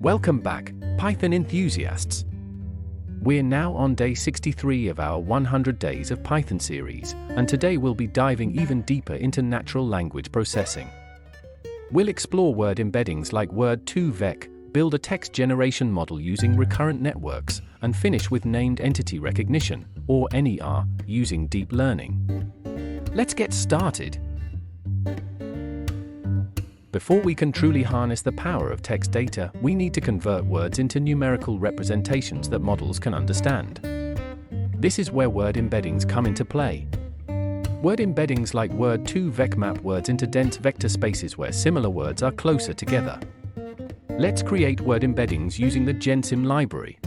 Welcome back, Python enthusiasts. We're now on day 63 of our 100 Days of Python series, and today we'll be diving even deeper into natural language processing. We'll explore word embeddings like Word2Vec, build a text generation model using recurrent networks, and finish with named entity recognition, or NER, using deep learning. Let's get started. Before we can truly harness the power of text data, we need to convert words into numerical representations that models can understand. This is where word embeddings come into play. Word embeddings like Word2Vec map words into dense vector spaces where similar words are closer together. Let's create word embeddings using the GenSim library.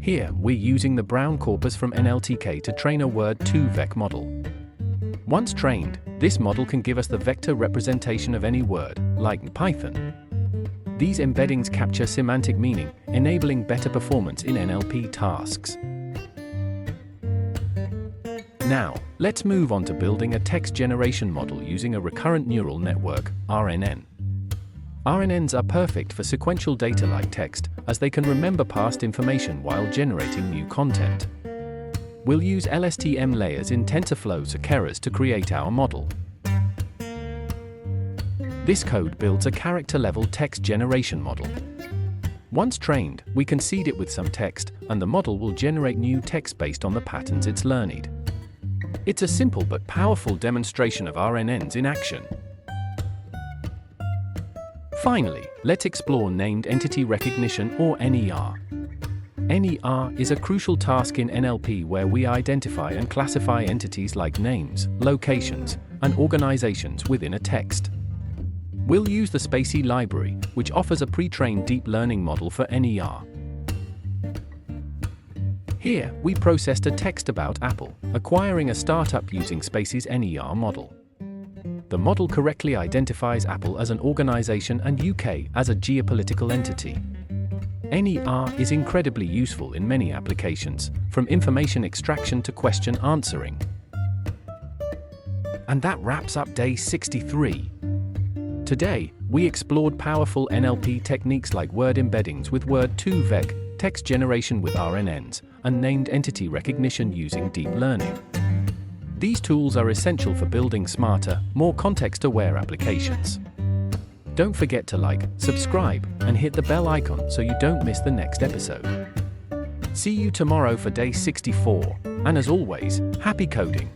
Here, we're using the Brown corpus from NLTK to train a Word2Vec model. Once trained, this model can give us the vector representation of any word, like Python. These embeddings capture semantic meaning, enabling better performance in NLP tasks. Now, let's move on to building a text generation model using a recurrent neural network, RNN. RNNs are perfect for sequential data like text, as they can remember past information while generating new content. We'll use LSTM layers in TensorFlow or Keras to create our model. This code builds a character-level text generation model. Once trained, we can seed it with some text, and the model will generate new text based on the patterns it's learned. It's a simple but powerful demonstration of RNNs in action. Finally, let's explore named entity recognition, or NER. NER is a crucial task in NLP where we identify and classify entities like names, locations, and organizations within a text. We'll use the SpaCy library, which offers a pre-trained deep learning model for NER. Here, we processed a text about Apple, acquiring a startup using SpaCy's NER model. The model correctly identifies Apple as an organization and UK as a geopolitical entity. NER is incredibly useful in many applications, from information extraction to question answering. And that wraps up day 63. Today, we explored powerful NLP techniques like word embeddings with Word2Vec, text generation with RNNs, and named entity recognition using deep learning. These tools are essential for building smarter, more context-aware applications. Don't forget to like, subscribe, and hit the bell icon so you don't miss the next episode. See you tomorrow for day 64, and as always, happy coding!